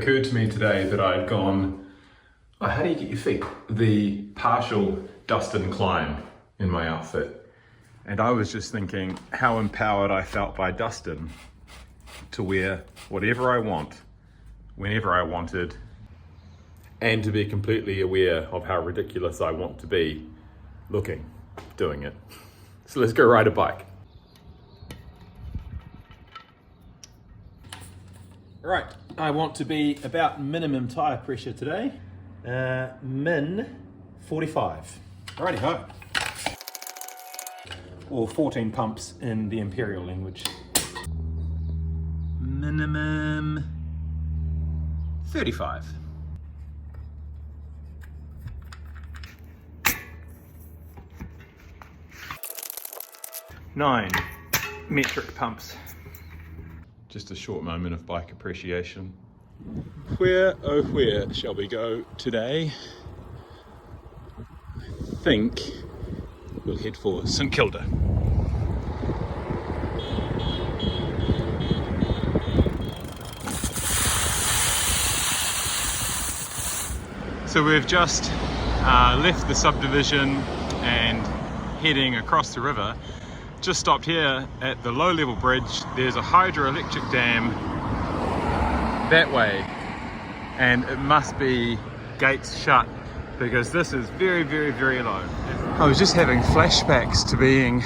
occurred to me today that I'd gone, oh, how do you get your feet? The partial dust and climb in my outfit. And I was just thinking how empowered I felt by Dustin to wear whatever I want, whenever I wanted, and to be completely aware of how ridiculous I want to be looking, doing it. So let's go ride a bike. Right, I want to be about minimum tire pressure today. Min 45. Alrighty ho. Or 14 pumps in the imperial language. Minimum 35. 9 metric pumps. Just a short moment of bike appreciation. Where, oh where shall we go today? I think we'll head for St Kilda. So we've just left the subdivision and heading across the river. Just stopped here at the low-level bridge. There's a hydroelectric dam that way, and it must be gates shut because this is very, very, very low. I was just having flashbacks to being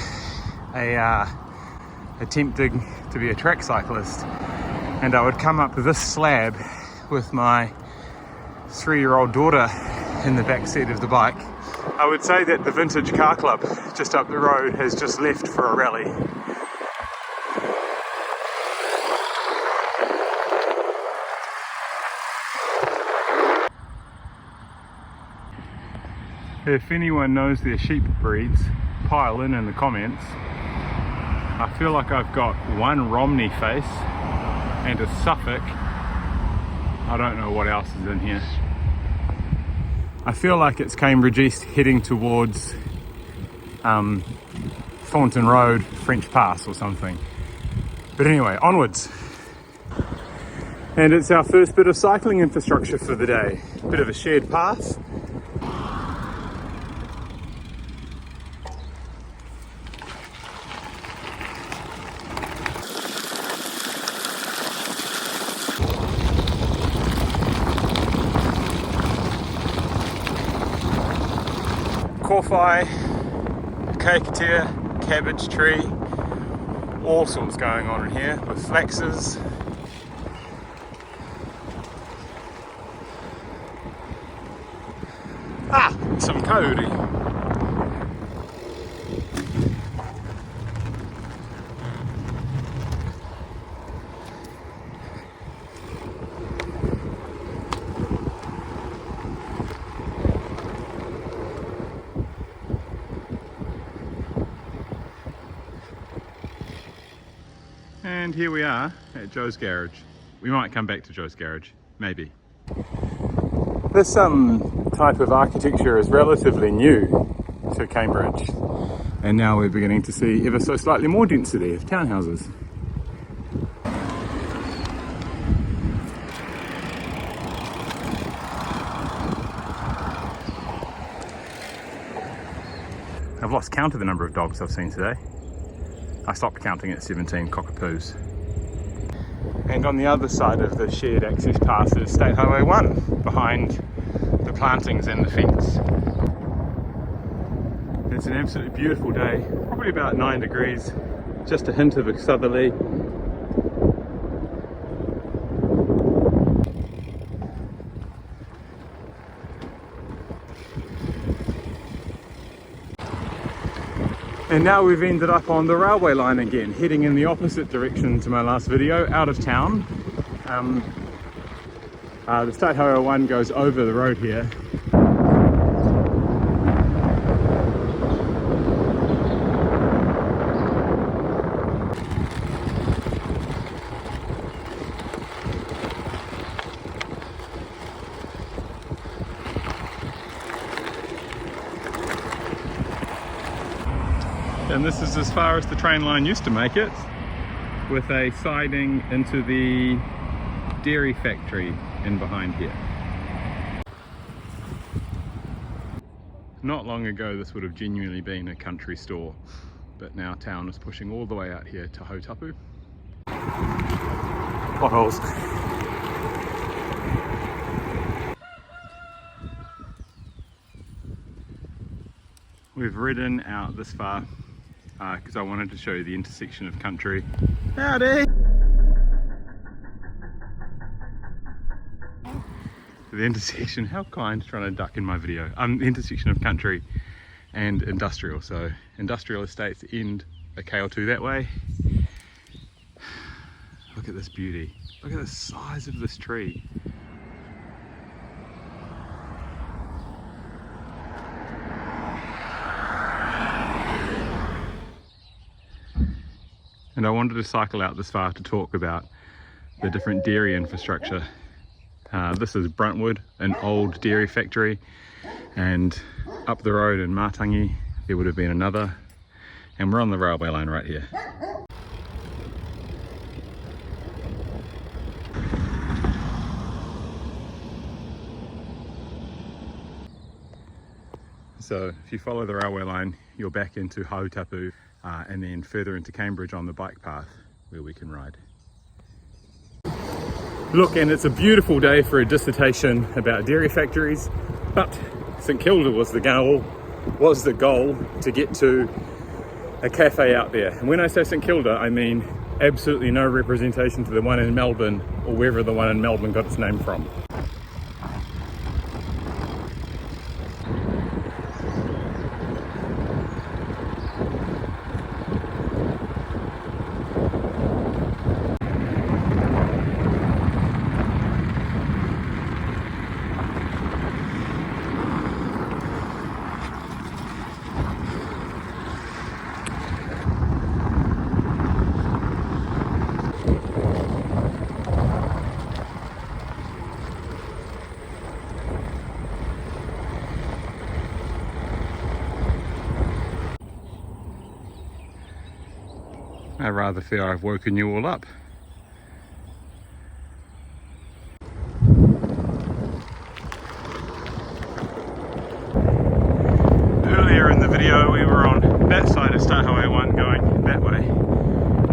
attempting to be a track cyclist, and I would come up this slab with my 3-year-old daughter in the back seat of the bike. I would say that the Vintage Car Club just up the road has just left for a rally. If anyone knows their sheep breeds, pile in the comments. I feel like I've got one Romney face and a Suffolk. I don't know what else is in here. I feel like it's Cambridge East heading towards Thornton Road, French Pass or something. But anyway, onwards. And it's our first bit of cycling infrastructure for the day. Bit of a shared path. Corfi, caketeer, cabbage tree, all sorts going on in here with flaxes. Some kauri. And here we are at Joe's garage. We might come back to Joe's garage, maybe. This type of architecture is relatively new to Cambridge, and now we're beginning to see ever so slightly more density of townhouses. I've lost count of the number of dogs I've seen today. I stopped counting at 17 cockapoos. And on the other side of the shared access path is State Highway 1, behind the plantings and the fence. It's an absolutely beautiful day, probably about 9 degrees, just a hint of a southerly. And now we've ended up on the railway line again, heading in the opposite direction to my last video, out of town. The State Highway 1 goes over the road here. And this is as far as the train line used to make it, with a siding into the dairy factory. in behind here. Not long ago this would have genuinely been a country store, but now town is pushing all the way out here to Hautapu. Potholes. We've ridden out this far because I wanted to show you the intersection of country. Howdy! The intersection, how kind, trying to duck in my video. The intersection of country and industrial. So industrial estates end a K or two that way. Look at this beauty. Look at the size of this tree. And I wanted to cycle out this far to talk about the different dairy infrastructure. This is Bruntwood, an old dairy factory, and up the road in Matangi there would have been another, and we're on the railway line right here. So if you follow the railway line, you're back into Hautapu, and then further into Cambridge on the bike path where we can ride. Look, and it's a beautiful day for a dissertation about dairy factories, but St Kilda was the goal to get to a cafe out there. And when I say St Kilda, I mean absolutely no representation to the one in Melbourne or wherever the one in Melbourne got its name from. I rather fear I've woken you all up. Earlier in the video we were on that side of State Highway 1 going that way.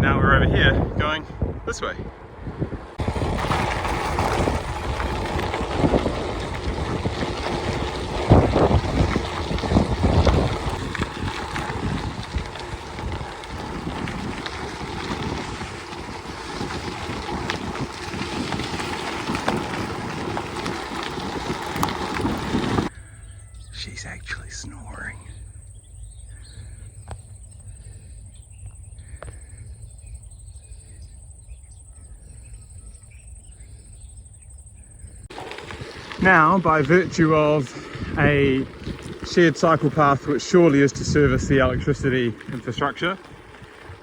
Now we're over here going this way. She's actually snoring. Now, by virtue of a shared cycle path which surely is to service the electricity infrastructure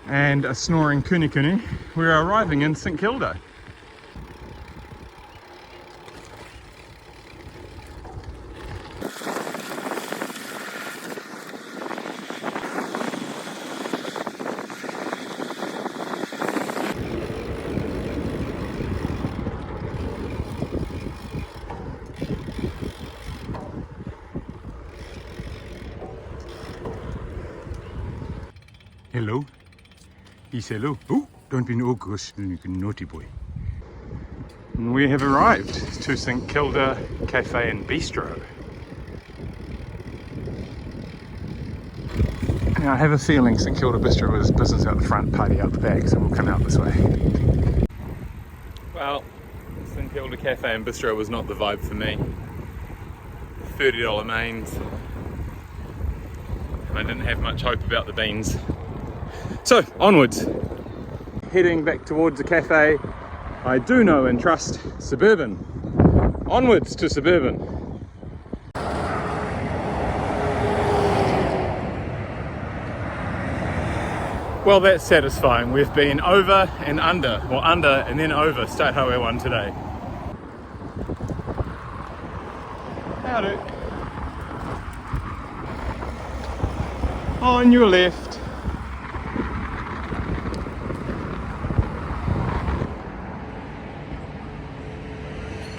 and a snoring kunikuni, we're arriving in St Kilda. Hello. He said hello. Oh, don't be no gosh, you naughty boy. And we have arrived to St Kilda Cafe and Bistro. Now I have a feeling St Kilda Bistro is business out the front, party out the back, so we'll come out this way. Well, St Kilda Cafe and Bistro was not the vibe for me. $30 mains. I didn't have much hope about the beans. So, onwards. Heading back towards a cafe I do know and trust, Suburban. Onwards to Suburban. Well, that's satisfying. We've been over and under, or under and then over State Highway 1 today. Howdy. On your left.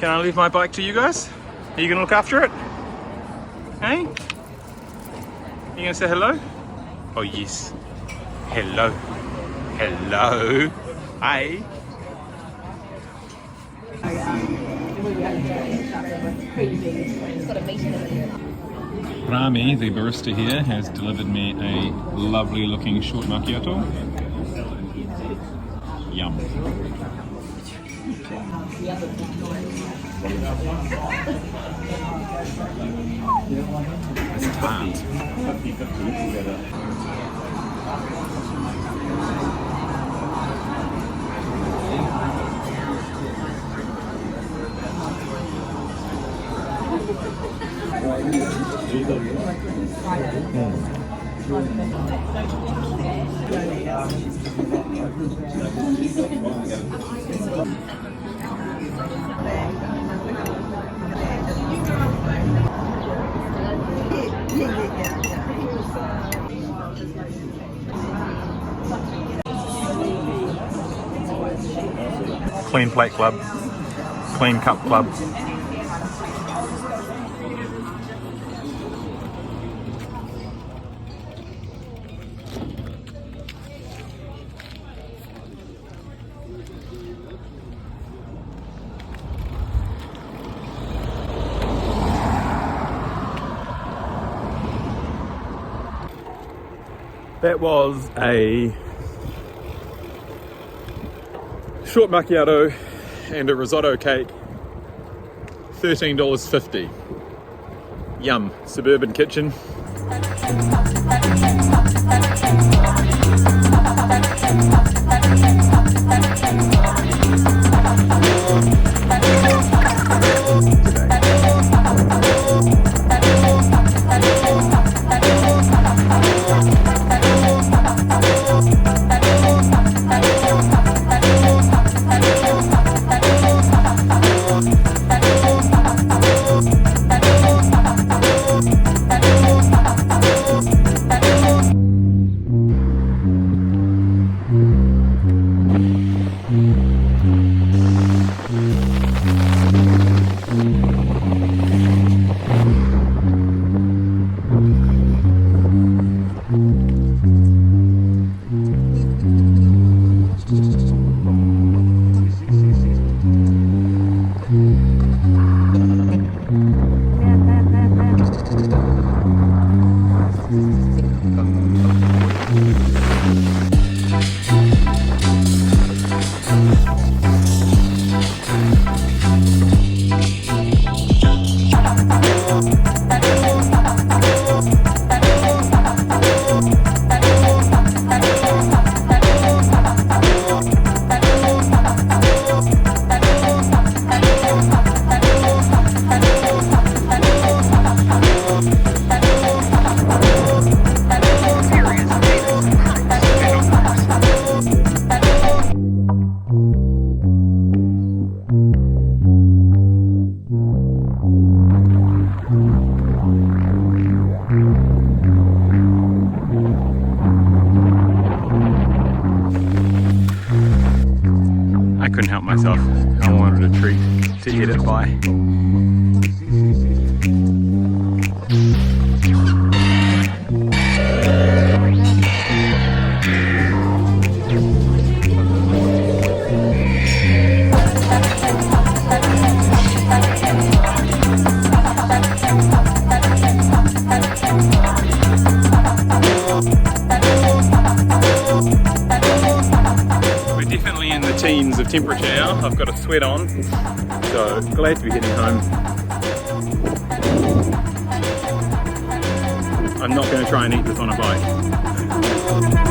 Can I leave my bike to you guys? Are you gonna look after it? Hey? You gonna say hello? Oh yes. Hello. Hello. Hi. Rami, the barista here, has delivered me a lovely looking short macchiato. Yum. It's tart. Clean plate club, clean cup club. That was a short macchiato and a risotto cake, $13.50. Yum, suburban kitchen. I couldn't help myself. I wanted a treat to get it by. Definitely in the teens of temperature now. I've got a sweat on, so glad to be getting home. I'm not going to try and eat this on a bike.